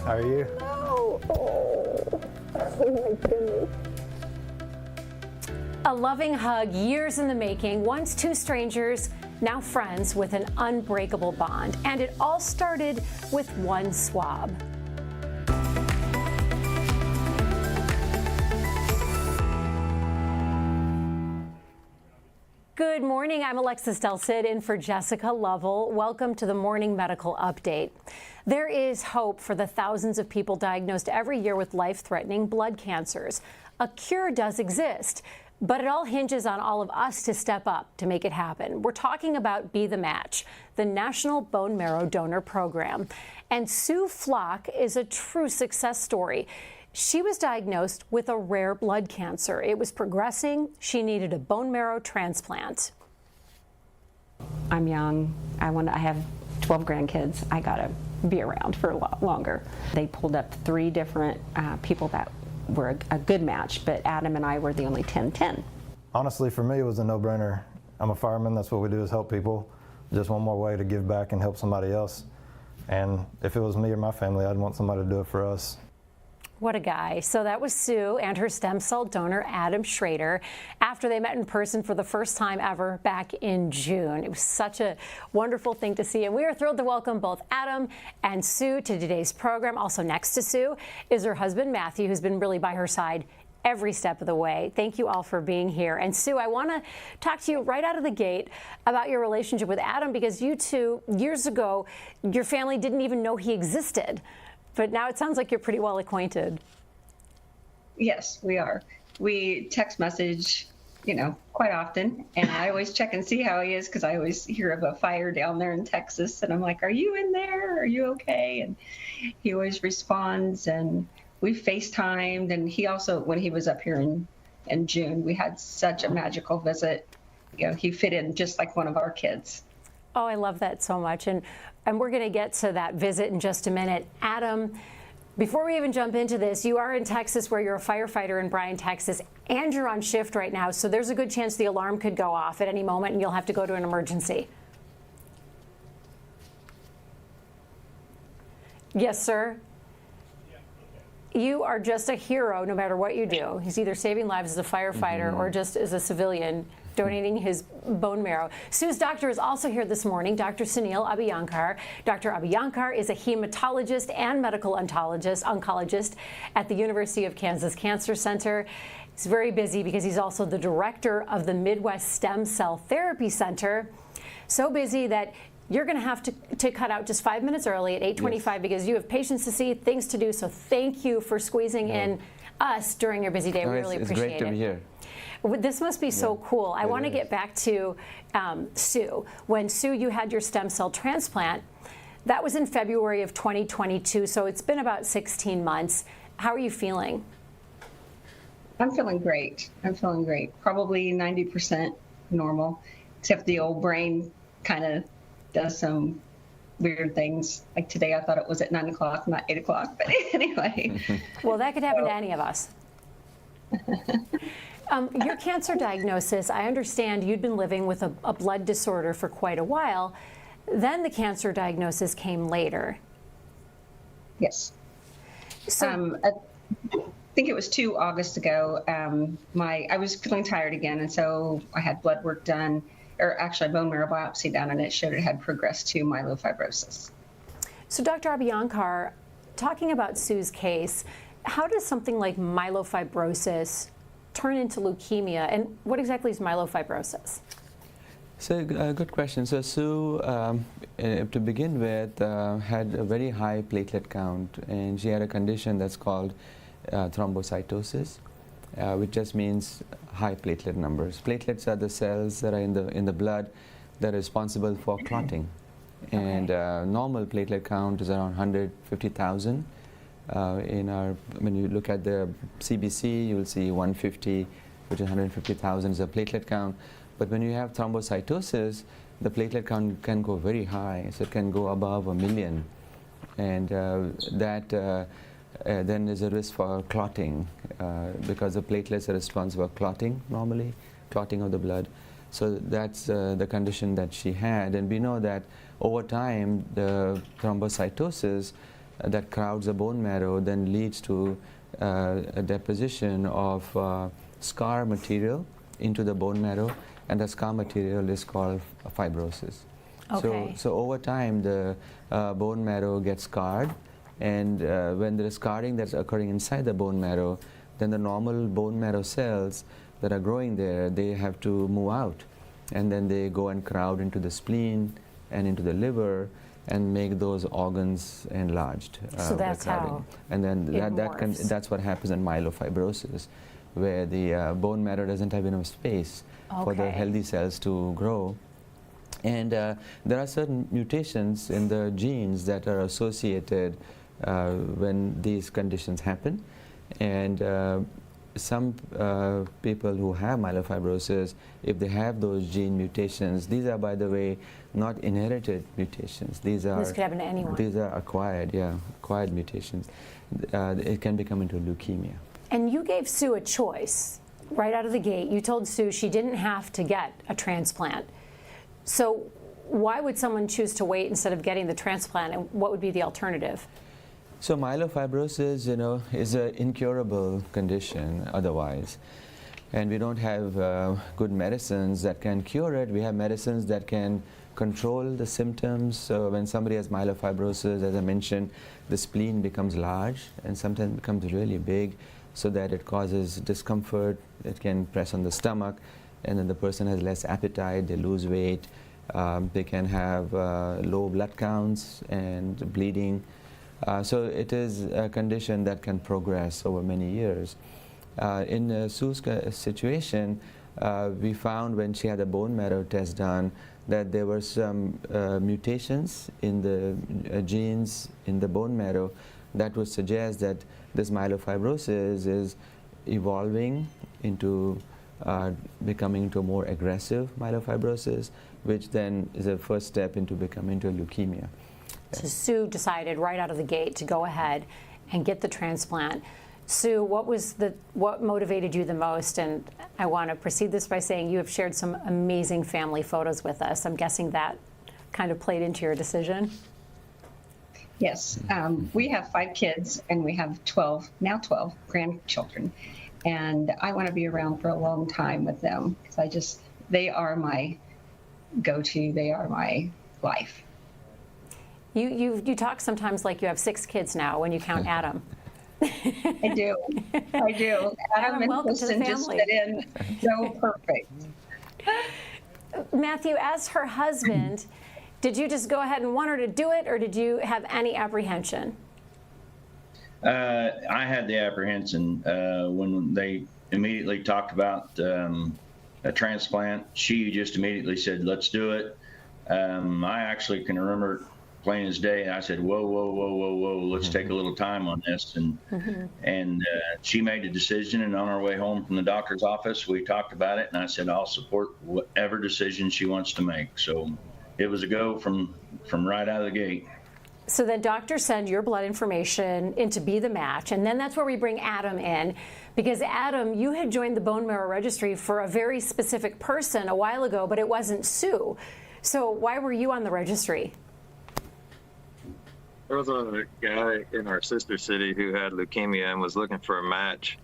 How are you? Oh, oh my goodness. A loving hug, years in the making, once two strangers, now friends with an unbreakable bond. And it all started with one swab. Good morning, I'm Alexis Delcid in for Jessica Lovell. Welcome to the Morning Medical Update. There is hope for the thousands of people diagnosed every year with life-threatening blood cancers. A cure does exist, but it all hinges on all of us to step up to make it happen. We're talking about Be the Match, the National Bone Marrow Donor Program. And Sue Flock is a true success story. She was diagnosed with a rare blood cancer. It was progressing. She needed a bone marrow transplant. I'm young. I have 12 grandkids. I got to be around for a lot longer. They pulled up 3 different people that were a good match, but Adam and I were the only 10-10. Honestly, for me, it was a no-brainer. I'm a fireman. That's what we do, is help people. Just one more way to give back and help somebody else. And if it was me or my family, I'd want somebody to do it for us. What a guy. So that was Sue and her stem cell donor, Adam Schrader, after they met in person for the first time ever back in June. It was such a wonderful thing to see. And we are thrilled to welcome both Adam and Sue to today's program. Also next to Sue is her husband, Matthew, who's been really by her side every step of the way. Thank you all for being here. And Sue, I want to talk to you right out of the gate about your relationship with Adam, because you two, years ago, your family didn't even know he existed. But now it sounds like you're pretty well acquainted. Yes, we are. We text message, quite often. And I always check and see how he is, because I always hear of a fire down there in Texas. And I'm like, are you in there? Are you okay? And he always responds. And we FaceTimed. And he also, when he was up here in June, we had such a magical visit. He fit in just like one of our kids. Oh, I love that so much. And we're going to get to that visit in just a minute. Adam, before we even jump into this, you are in Texas, where you're a firefighter in Bryan, Texas, and you're on shift right now. So there's a good chance the alarm could go off at any moment and you'll have to go to an emergency. Yes, sir. You are just a hero no matter what you do. He's either saving lives as a firefighter or just as a civilian, donating his bone marrow. Sue's doctor is also here this morning, Dr. Sunil Abhyankar. Dr. Abhyankar is a hematologist and medical oncologist at the University of Kansas Cancer Center. He's very busy because he's also the director of the Midwest Stem Cell Therapy Center. So busy that you're going to have to cut out just 5 minutes early at 8:25 because you have patients to see, things to do. So thank you for squeezing in us during your busy day. We really appreciate it. It's great to be here. This must be so cool. I want to get back to Sue. When, Sue, you had your stem cell transplant, that was in February of 2022, so it's been about 16 months. How are you feeling? I'm feeling great. Probably 90% normal, except the old brain kind of does some weird things. Like today, I thought it was at 9 o'clock, not 8 o'clock, but anyway. Well, that could happen to any of us. Your cancer diagnosis, I understand you'd been living with a blood disorder for quite a while. Then the cancer diagnosis came later. Yes. So, I think it was 2 August ago. I was feeling tired again, and so I had blood work done, or actually a bone marrow biopsy done, and it showed it had progressed to myelofibrosis. So Dr. Abhyankar, talking about Sue's case, how does something like myelofibrosis turn into leukemia, and what exactly is myelofibrosis? So good question. So Sue, to begin with, had a very high platelet count, and she had a condition that's called thrombocytosis, which just means high platelet numbers. Platelets are the cells that are in the blood that are responsible for clotting, and normal platelet count is around 150,000. When you look at the CBC, you will see 150, which is 150,000 is a platelet count. But when you have thrombocytosis, the platelet count can go very high, so it can go above 1 million. And then there's a risk for clotting, because the platelets are responsible for clotting normally, clotting of the blood. So that's the condition that she had. And we know that over time, the thrombocytosis that crowds the bone marrow then leads to a deposition of scar material into the bone marrow, and the scar material is called fibrosis. Okay. So over time, the bone marrow gets scarred, and when there is scarring that's occurring inside the bone marrow, then the normal bone marrow cells that are growing there, they have to move out, and then they go and crowd into the spleen and into the liver and make those organs enlarged. So by that's crowding. how And then it morphs. that's what happens in myelofibrosis, where the bone marrow doesn't have enough space for the Okay. healthy cells to grow. And there are certain mutations in the genes that are associated when these conditions happen. And some people who have myelofibrosis, if they have those gene mutations, these are, by the way, not inherited mutations. These are This could happen to anyone. These are acquired, acquired mutations. It can become into leukemia. And you gave Sue a choice right out of the gate. You told Sue she didn't have to get a transplant. So why would someone choose to wait instead of getting the transplant, and what would be the alternative? So myelofibrosis, is an incurable condition otherwise. And we don't have good medicines that can cure it. We have medicines that can control the symptoms. So when somebody has myelofibrosis, as I mentioned, the spleen becomes large and sometimes becomes really big, so that it causes discomfort. It can press on the stomach, and then the person has less appetite, they lose weight, they can have low blood counts and bleeding. So it is a condition that can progress over many years. In Sue's situation, we found when she had a bone marrow test done that there were some mutations in the genes in the bone marrow that would suggest that this myelofibrosis is evolving into becoming into a more aggressive myelofibrosis, which then is a first step into becoming into leukemia. So Sue decided right out of the gate to go ahead and get the transplant. Sue, what motivated you the most? And I want to precede this by saying you have shared some amazing family photos with us. I'm guessing that kind of played into your decision. Yes, we have 5 kids and we have 12 grandchildren. And I want to be around for a long time with them because they are my go-to, they are my life. You talk sometimes like you have 6 kids now when you count Adam. I do. Adam and welcome to the Kristen just family. fit in so perfect. Matthew, as her husband, did you just go ahead and want her to do it, or did you have any apprehension? I had the apprehension when they immediately talked about a transplant. She just immediately said, "Let's do it." I actually can remember plain as day. I said, "Whoa, whoa, whoa, whoa, whoa! Let's take a little time on this." And she made a decision. And on our way home from the doctor's office, we talked about it. And I said, "I'll support whatever decision she wants to make." So it was a go from right out of the gate. So then doctors send your blood information in to be the match, and then that's where we bring Adam in, because Adam, you had joined the bone marrow registry for a very specific person a while ago, but it wasn't Sue. So why were you on the registry? There was a guy in our sister city who had leukemia and was looking for a match.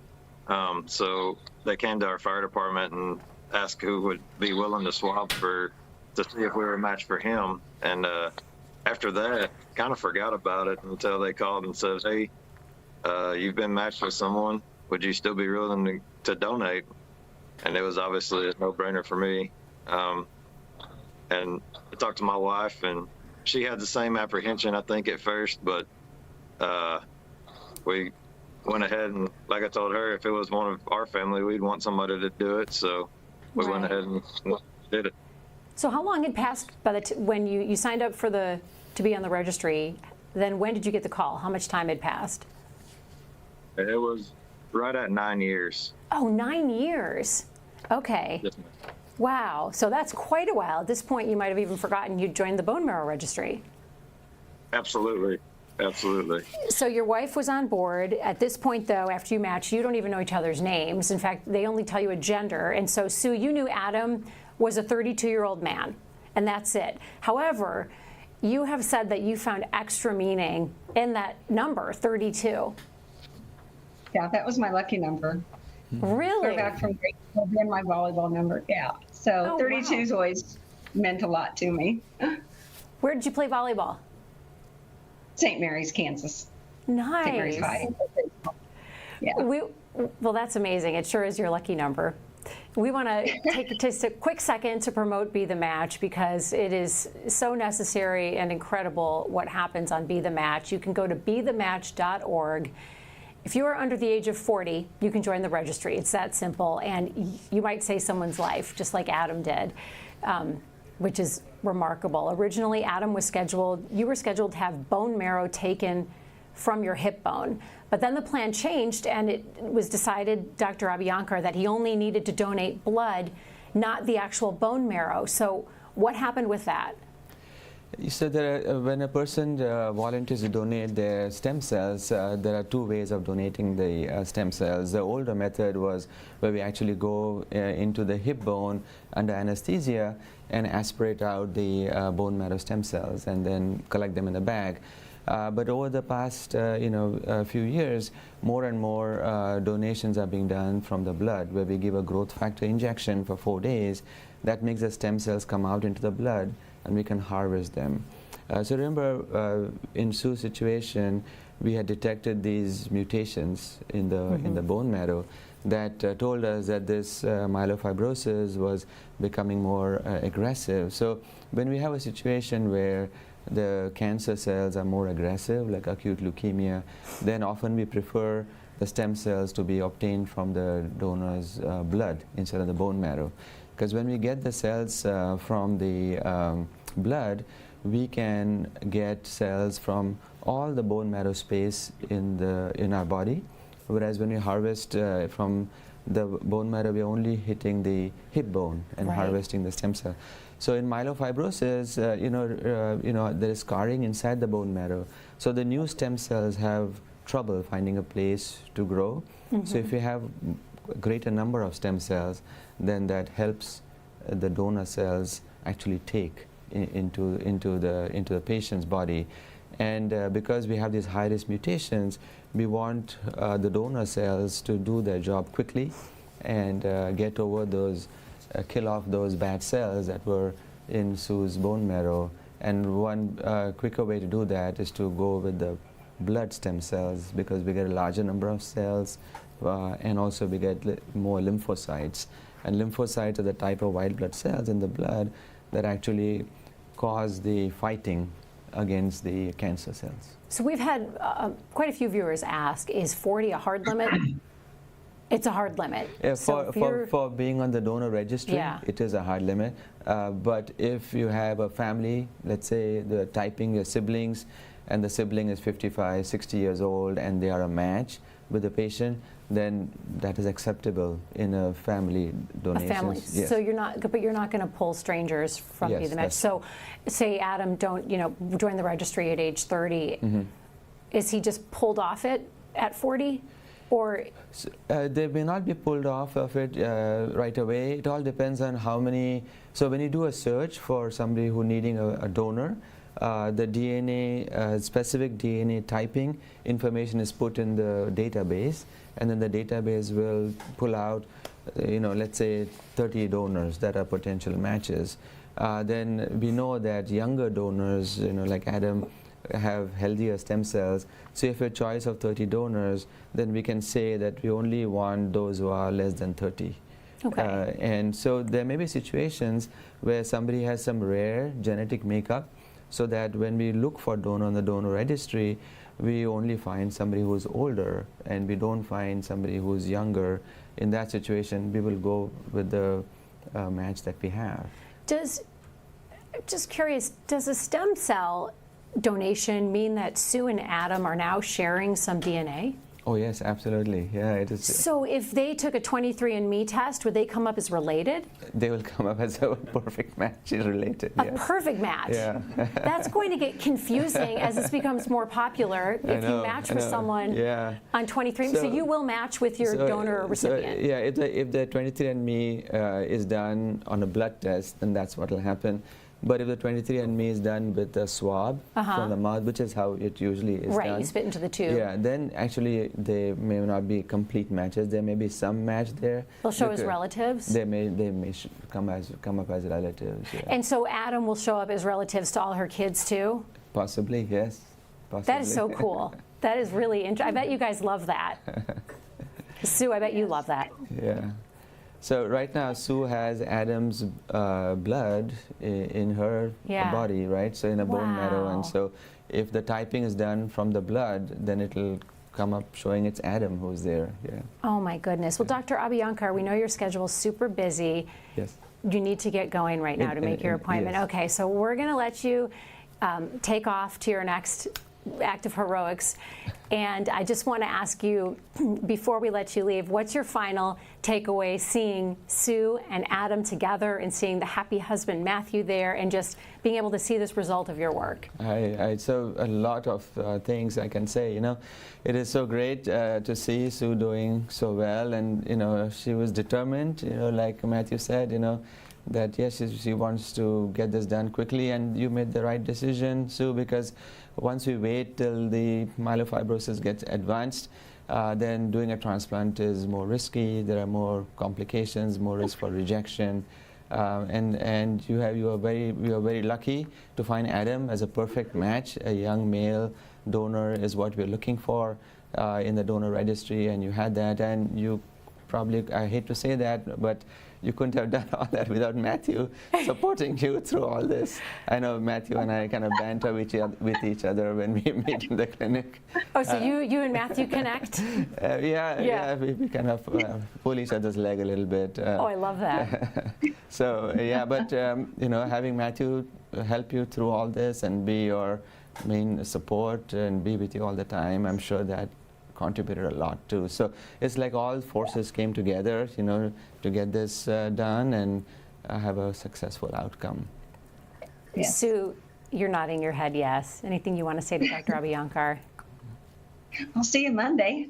So they came to our fire department and asked who would be willing to swap to see if we were a match for him. And after that, kind of forgot about it until they called and said, "Hey, you've been matched with someone. Would you still be willing to donate?" And it was obviously a no-brainer for me. And I talked to my wife, and she had the same apprehension, I think, at first, but we went ahead and, like I told her, if it was one of our family, we'd want somebody to do it. So we went ahead and did it. So how long had passed by when you signed up to be on the registry? Then when did you get the call? How much time had passed? It was right at 9 years. Oh, 9 years. Okay. Yes, ma'am. Wow. So that's quite a while. At this point, you might have even forgotten you'd joined the bone marrow registry. Absolutely. Absolutely. So your wife was on board. At this point, though, after you match, you don't even know each other's names. In fact, they only tell you a gender. And so, Sue, you knew Adam was a 32-year-old man, and that's it. However, you have said that you found extra meaning in that number, 32. Yeah, that was my lucky number. Really? Clear back from grade school, been my volleyball number. Yeah. So Oh, 32's wow. always meant a lot to me. Where did you play volleyball? St. Mary's, Kansas. St. Mary's Nice. High. Yeah. Well, that's amazing. It sure is your lucky number. We want to take just a quick second to promote Be the Match because it is so necessary and incredible what happens on Be the Match. You can go to bethematch.org. If you are under the age of 40, you can join the registry. It's that simple, and you might save someone's life, just like Adam did, which is remarkable. Originally, Adam was scheduled, you were scheduled to have bone marrow taken from your hip bone. But then the plan changed, and it was decided, Dr. Abiyankar, that he only needed to donate blood, not the actual bone marrow. So what happened with that? So when a person volunteers to donate their stem cells, there are two ways of donating the stem cells. The older method was where we actually go into the hip bone under anesthesia and aspirate out the bone marrow stem cells and then collect them in a bag. But over the past few years, more and more donations are being done from the blood, where we give a growth factor injection for 4 days. That makes the stem cells come out into the blood, and we can harvest them. So remember, in Sue's situation, we had detected these mutations in the bone marrow that told us that this myelofibrosis was becoming more aggressive. So when we have a situation where the cancer cells are more aggressive, like acute leukemia, then often we prefer the stem cells to be obtained from the donor's blood instead of the bone marrow. Because when we get the cells from the blood, we can get cells from all the bone marrow space in our body, whereas when we harvest from the bone marrow, we're only hitting the hip bone and harvesting the stem cell. So in myelofibrosis, there is scarring inside the bone marrow. So the new stem cells have trouble finding a place to grow. So if you have a greater number of stem cells, then that helps the donor cells actually take into the patient's body. And because we have these high-risk mutations, we want the donor cells to do their job quickly and get over those, kill off those bad cells that were in Sue's bone marrow. And one quicker way to do that is to go with the blood stem cells, because we get a larger number of cells and also we get more lymphocytes. And lymphocytes are the type of white blood cells in the blood that actually cause the fighting against the cancer cells. So we've had quite a few viewers ask, is 40 a hard limit? It's a hard limit. Yeah, So for being on the donor registry, Yeah. it is a hard limit. But if you have a family, let's say the typing your siblings, and the sibling is 55, 60 years old, and they are a match with the patient, then that is acceptable in a family donation. a family. Yes. So you're not going to pull strangers from Be Yes, the Match. that's- So say Adam join the registry at age 30. Is he just pulled off it at 40? Or They may not be pulled off of it right away. It all depends on how many. So when you do a search for somebody who needing a donor, the DNA, specific DNA typing information is put in the database, and then the database will pull out, let's say 30 donors that are potential matches. Then we know that younger donors, like Adam, have healthier stem cells. So if a choice of 30 donors, then we can say that we only want those who are less than 30. Okay. And so there may be situations where somebody has some rare genetic makeup, so that when we look for donor on the donor registry, we only find somebody who's older and we don't find somebody who's younger. In that situation, we will go with the match that we have. Just curious, does a stem cell donation mean that Sue and Adam are now sharing some DNA? Oh yes, absolutely. Yeah, it is. So if they took a 23andMe test, would they come up as related? They will come up as a perfect match related. A Yes. perfect match. Yeah. That's going to get confusing as this becomes more popular. If you match with someone on 23andMe, so you will match with your donor or recipient. So, if the 23andMe is done on a blood test, then that's what will happen. But if the 23andMe is done with a swab from the mouth, which is how it usually is Right, done. you spit into the tube. Yeah, then actually they may not be complete matches. There may be some match there. They'll show as relatives. They may come up as relatives. Yeah. And so Adam will show up as relatives to all her kids too? Possibly, yes. Possibly. That is so cool. That is really interesting. I bet you guys love that. Sue, I bet you love that. Yeah. So right now, Sue has Adam's blood in her body, right? So in a bone marrow, and so if the typing is done from the blood, then it'll come up showing it's Adam who's there. Yeah. Oh my goodness. Well, Dr. Abhyankar, we know your schedule is super busy. Yes. You need to get going right now to make your appointment. Yes. Okay, so we're going to let you take off to your next act of heroics. And I just want to ask you, before we let you leave, what's your final takeaway seeing Sue and Adam together and seeing the happy husband Matthew there and just being able to see this result of your work? So a lot of things I can say, you know. It is so great to see Sue doing so well, and, you know, she was determined, you know, like Matthew said, you know, that yes, she wants to get this done quickly, and you made the right decision, Sue, because once we wait till the myelofibrosis gets advanced, then doing a transplant is more risky. There are more complications, more risk for rejection, and we are very lucky to find Adam as a perfect match. A young male donor is what we're looking for in the donor registry, and you had that, and you probably, I hate to say that, but you couldn't have done all that without Matthew supporting you through all this. I know Matthew and I kind of banter with each other when we meet in the clinic. Oh, so you and Matthew connect? Yeah, we kind of pull each other's leg a little bit. Oh, I love that. So, yeah, but, you know, having Matthew help you through all this and be your main support and be with you all the time, I'm sure that contributed a lot too. So it's like all forces came together, you know, to get this done and have a successful outcome. Yes. Sue, you're nodding your head yes. Anything you want to say to Dr. Abhyankar? I'll see you Monday.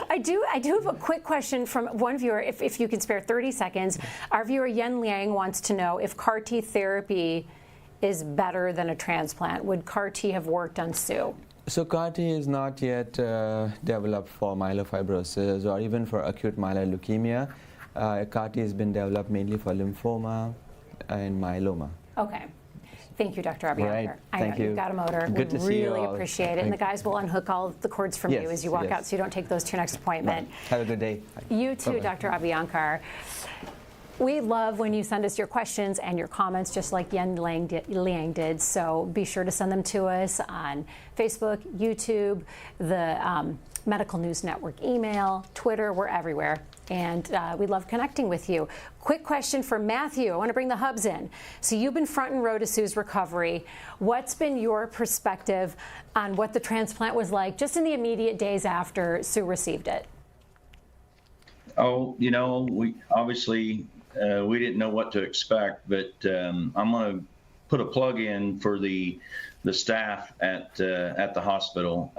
I do have a quick question from one viewer, if you can spare 30 seconds. Our viewer Yen Liang wants to know if CAR T therapy is better than a transplant. Would CAR T have worked on Sue? So CAR T is not yet developed for myelofibrosis or even for acute myeloid leukemia. CAR T has been developed mainly for lymphoma and myeloma. Okay. Thank you, Dr. Abhyankar. Right. I Thank know you. You've got a motor. Good we to see you really all. appreciate it. And the guys will unhook all of the cords from you as you walk out so you don't take those to your next appointment. Have a good day. You too, Bye-bye. Dr. Abhyankar. We love when you send us your questions and your comments, just like Yen Liang did. So be sure to send them to us on Facebook, YouTube, the Medical News Network email, Twitter. We're everywhere. And we love connecting with you. Quick question for Matthew. I want to bring the hubs in. So you've been front and row to Sue's recovery. What's been your perspective on what the transplant was like just in the immediate days after Sue received it? Oh, you know, we obviously we didn't know what to expect, but I'm going to put a plug in for the staff at the hospital.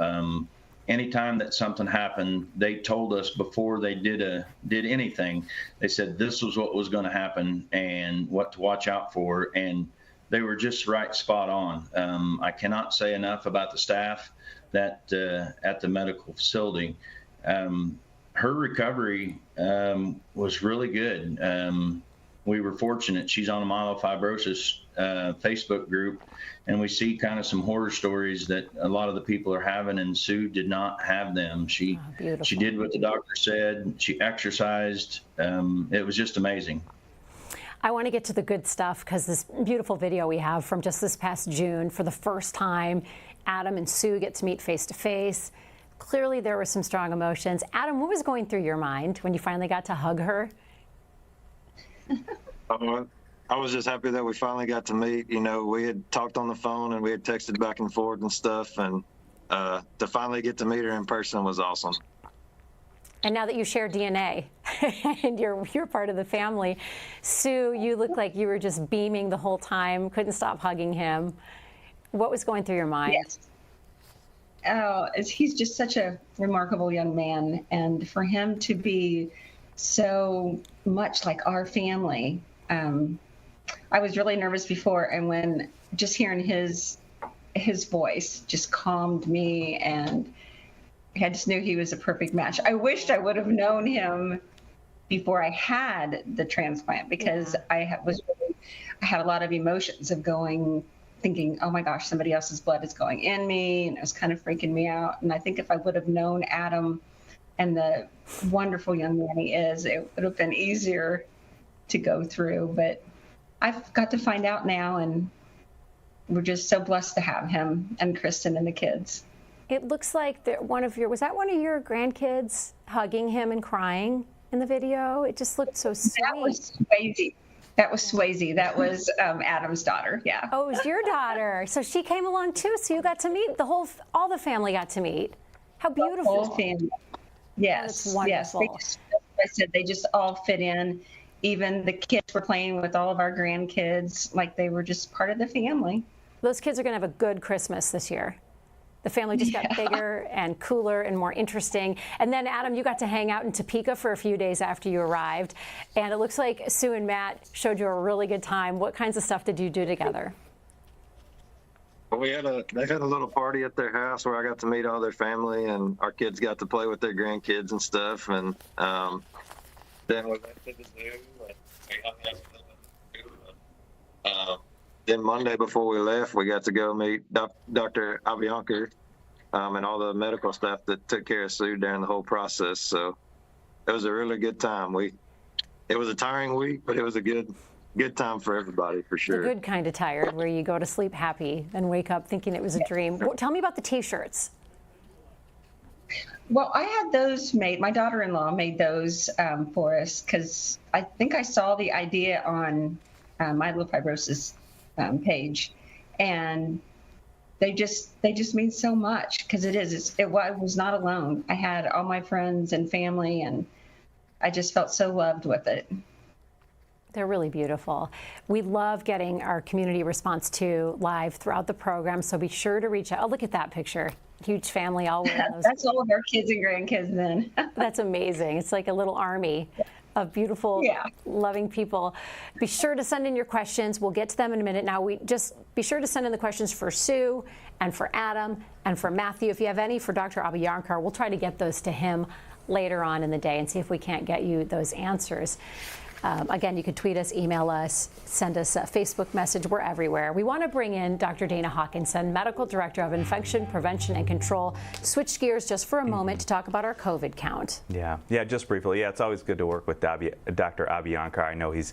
Anytime that something happened, they told us before they did anything. They said this was what was going to happen and what to watch out for, and they were just right spot on. I cannot say enough about the staff that at the medical facility. Her recovery was really good. We were fortunate. She's on a myelofibrosis Facebook group, and we see kind of some horror stories that a lot of the people are having, and Sue did not have them. She did what the doctor said. She exercised. It was just amazing. I want to get to the good stuff because this beautiful video we have from just this past June, for the first time, Adam and Sue get to meet face to face. Clearly there were some strong emotions. Adam, what was going through your mind when you finally got to hug her? I was just happy that we finally got to meet. You know, we had talked on the phone and we had texted back and forth and stuff, and to finally get to meet her in person was awesome. And now that you share DNA and you're part of the family, Sue, you look like you were just beaming the whole time, couldn't stop hugging him. What was going through your mind? Yes. Oh, he's just such a remarkable young man, and for him to be so much like our family, I was really nervous before, and when just hearing his voice just calmed me, and I just knew he was a perfect match. I wished I would have known him before I had the transplant, because I had a lot of emotions of thinking, oh my gosh, somebody else's blood is going in me, and it was kind of freaking me out. And I think if I would have known Adam and the wonderful young man he is, it would have been easier to go through. But I've got to find out now, and we're just so blessed to have him and Kristen and the kids. It looks like was that one of your grandkids hugging him and crying in the video? It just looked so sweet. That was Swayze. That was Adam's daughter. Yeah. Oh, it was your daughter. So she came along too. So you got to meet all the family got to meet. How beautiful. The whole family. Yes. That's wonderful. Yes. I said they just all fit in. Even the kids were playing with all of our grandkids like they were just part of the family. Those kids are going to have a good Christmas this year. The family just got bigger and cooler and more interesting. And then, Adam, you got to hang out in Topeka for a few days after you arrived. And it looks like Sue and Matt showed you a really good time. What kinds of stuff did you do together? Well, they had a little party at their house where I got to meet all their family, and our kids got to play with their grandkids and stuff. And then we went to the zoo, and we hung out with them. Then Monday before we left, we got to go meet Dr. Abianca and all the medical staff that took care of Sue during the whole process. So it was a really good time. It was a tiring week, but it was a good time for everybody, for sure. The good kind of tired, where you go to sleep happy and wake up thinking it was a dream. Tell me about the T-shirts. Well, I had those made. My daughter-in-law made those for us, because I think I saw the idea on myelofibrosis page, and they just mean so much, because I was not alone. I had all my friends and family, and I just felt so loved with it. They're really beautiful. We love getting our community response to live throughout the program, so be sure to reach out. Oh, look at that picture. Huge family all wearing those. That's all of our kids and grandkids then. That's amazing. It's like a little army of beautiful, loving people. Be sure to send in your questions. We'll get to them in a minute. Now, we just be sure to send in the questions for Sue and for Adam and for Matthew. If you have any for Dr. Abiyancar, we'll try to get those to him later on in the day and see if we can't get you those answers. Again, you can tweet us, email us, send us a Facebook message. We're everywhere. We want to bring in Dr. Dana Hawkinson, Medical Director of Infection Prevention and Control. Switch gears just for a moment to talk about our COVID count. Yeah, just briefly. Yeah, it's always good to work with Dr. Abiyancar. I know he's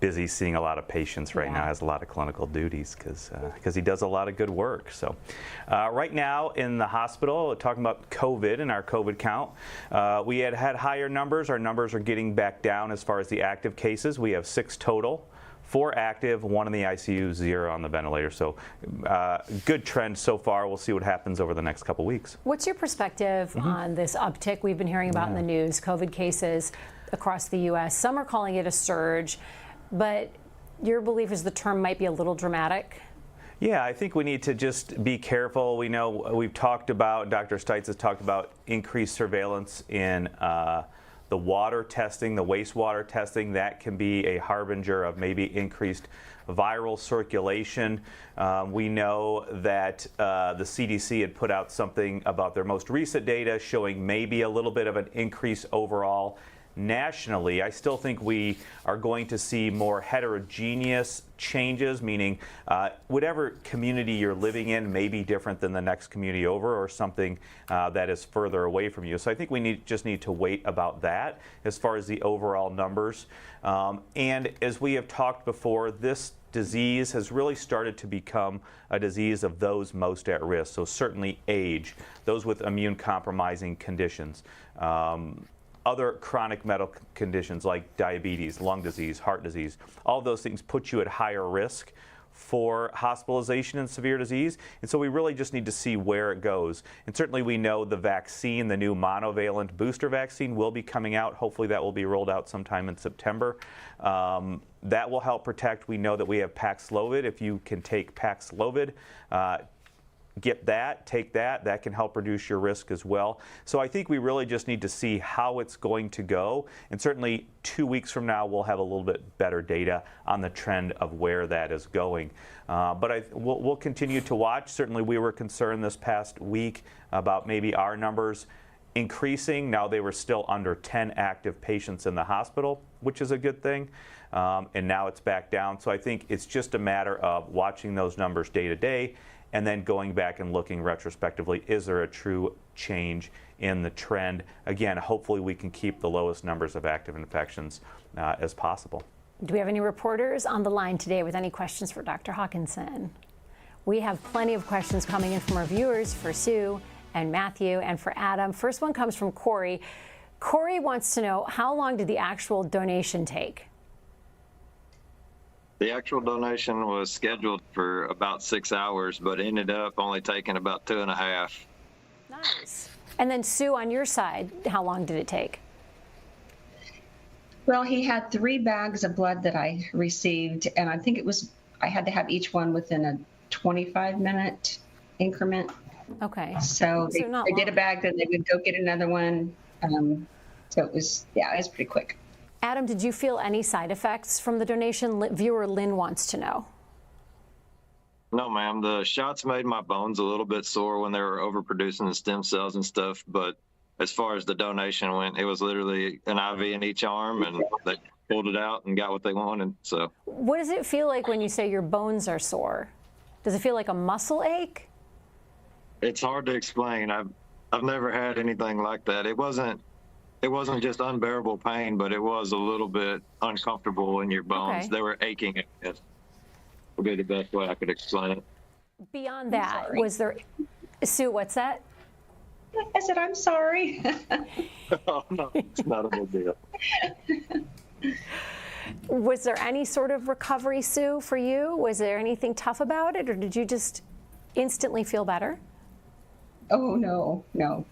busy seeing a lot of patients right now, has a lot of clinical duties because he does a lot of good work. So right now in the hospital, talking about COVID and our COVID count, we had higher numbers. Our numbers are getting back down as far as the active cases. We have 6 total. 4 active, 1 in the ICU, 0 on the ventilator. So good trend so far. We'll see what happens over the next couple weeks. What's your perspective on this uptick we've been hearing about in the news, COVID cases across the U.S.? Some are calling it a surge, but your belief is the term might be a little dramatic? Yeah, I think we need to just be careful. We know we've talked about, Dr. Stites has talked about increased surveillance in the water testing, the wastewater testing. That can be a harbinger of maybe increased viral circulation. We know that the CDC had put out something about their most recent data showing maybe a little bit of an increase overall nationally. I still think we are going to see more heterogeneous changes, meaning whatever community you're living in may be different than the next community over, or something that is further away from you. So I think we just need to wait about that as far as the overall numbers. And as we have talked before, this disease has really started to become a disease of those most at risk. So certainly age, those with immune compromising conditions, other chronic medical conditions like diabetes, lung disease, heart disease, all of those things put you at higher risk for hospitalization and severe disease. And so we really just need to see where it goes. And certainly we know the vaccine, the new monovalent booster vaccine, will be coming out. Hopefully that will be rolled out sometime in September. That will help protect. We know that we have Paxlovid. If you can take Paxlovid, get that, take that. That can help reduce your risk as well. So I think we really just need to see how it's going to go. And certainly 2 weeks from now, we'll have a little bit better data on the trend of where that is going. But we'll continue to watch. Certainly we were concerned this past week about maybe our numbers increasing. Now they were still under 10 active patients in the hospital, which is a good thing. And now it's back down. So I think it's just a matter of watching those numbers day to day and then going back and looking retrospectively, is there a true change in the trend? Again, hopefully we can keep the lowest numbers of active infections as possible. Do we have any reporters on the line today with any questions for Dr. Hawkinson? We have plenty of questions coming in from our viewers for Sue and Matthew and for Adam. First one comes from Corey. Corey wants to know, how long did the actual donation take? The actual donation was scheduled for about 6 hours, but ended up only taking about 2.5. Nice. And then Sue, on your side, how long did it take? Well, he had 3 bags of blood that I received, and I think I had to have each one within a 25-minute increment. Okay. So they not did a long. bag, then they would go get another one. So it was pretty quick. Adam, did you feel any side effects from the donation? Viewer Lynn wants to know. No, ma'am. The shots made my bones a little bit sore when they were overproducing the stem cells and stuff. But as far as the donation went, it was literally an IV in each arm, and they pulled it out and got what they wanted. So, What does it feel like when you say your bones are sore? Does it feel like a muscle ache? it's hard to explain. I've never had anything like that. It wasn't just unbearable pain, but it was a little bit uncomfortable in your bones. Okay. They were aching. I guess would be the best way I could explain it. Beyond that, sorry. was there, Sue, what's that? I said, I'm sorry. Oh, no, it's not a big deal. Was there any sort of recovery, Sue, for you? Was there anything tough about it, or did you just instantly feel better? Oh, no.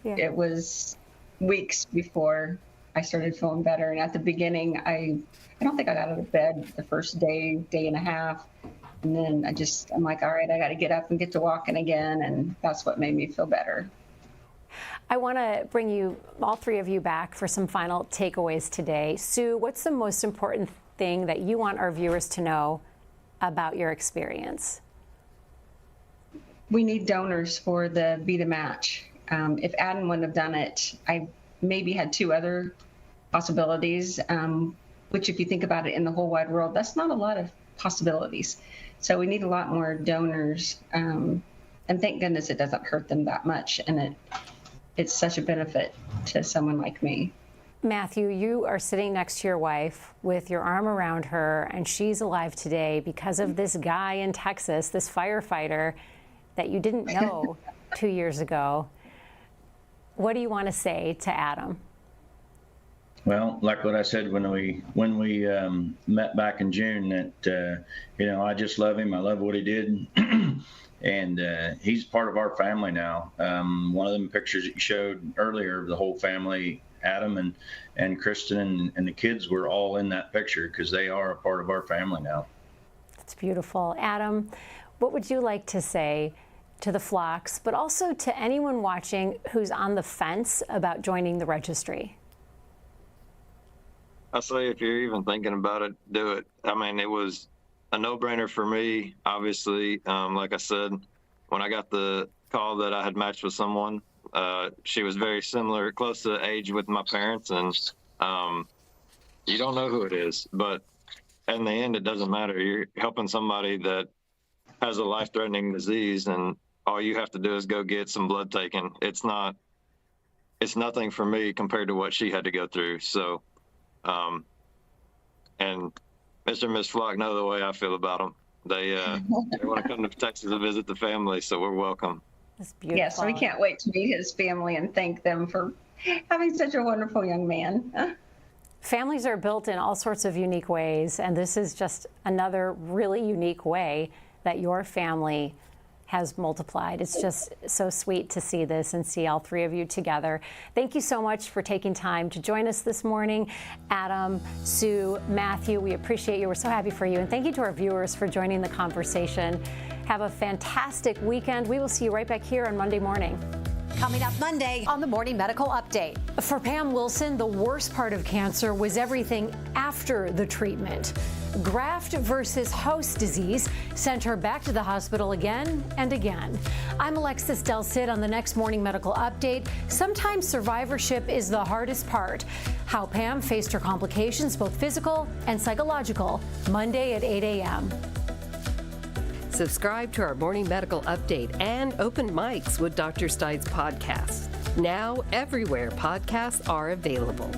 Yeah. It was weeks before I started feeling better. And at the beginning, I don't think I got out of bed the first day and a half. And then I'm like, all right, I got to get up and get to walking again. And that's what made me feel better. I want to bring you, all three of you, back for some final takeaways today. Sue, what's the most important thing that you want our viewers to know about your experience? We need donors for the Be the Match. If Adam wouldn't have done it, I maybe had 2 other possibilities, which if you think about it in the whole wide world, that's not a lot of possibilities. So we need a lot more donors. And thank goodness it doesn't hurt them that much. And it's such a benefit to someone like me. Matthew, you are sitting next to your wife with your arm around her, and she's alive today because of this guy in Texas, this firefighter that you didn't know 2 years ago. What do you want to say to Adam? Well, like what I said when we met back in June, that I just love him. I love what he did, and he's part of our family now. One of them pictures that you showed earlier, the whole family, Adam and Kristen and the kids were all in that picture because they are a part of our family now. That's beautiful. Adam, what would you like to say to the flocks, but also to anyone watching who's on the fence about joining the registry? I say if you're even thinking about it, do it. I mean, it was a no-brainer for me, obviously. Like I said, when I got the call that I had matched with someone, she was very similar, close to age with my parents, and you don't know who it is, but in the end, it doesn't matter. You're helping somebody that has a life-threatening disease, and all you have to do is go get some blood taken. It's nothing for me compared to what she had to go through. So, and Mr. and Miss Flock know the way I feel about them. They want to come to Texas to visit the family, so we're welcome. That's beautiful. Yes, we can't wait to meet his family and thank them for having such a wonderful young man. Families are built in all sorts of unique ways, and this is just another really unique way that your family has multiplied. It's just so sweet to see this and see all three of you together. Thank you so much for taking time to join us this morning. Adam, Sue, Matthew, we appreciate you. We're so happy for you. And thank you to our viewers for joining the conversation. Have a fantastic weekend. We will see you right back here on Monday morning. Coming up Monday on the Morning Medical Update. For Pam Wilson, the worst part of cancer was everything after the treatment. Graft versus host disease sent her back to the hospital again and again. I'm Alexis Del Cid on the next Morning Medical Update. Sometimes survivorship is the hardest part. How Pam faced her complications, both physical and psychological, Monday at 8 a.m. Subscribe to our Morning Medical Update and Open Mics with Dr. Stites podcast. Now, everywhere podcasts are available.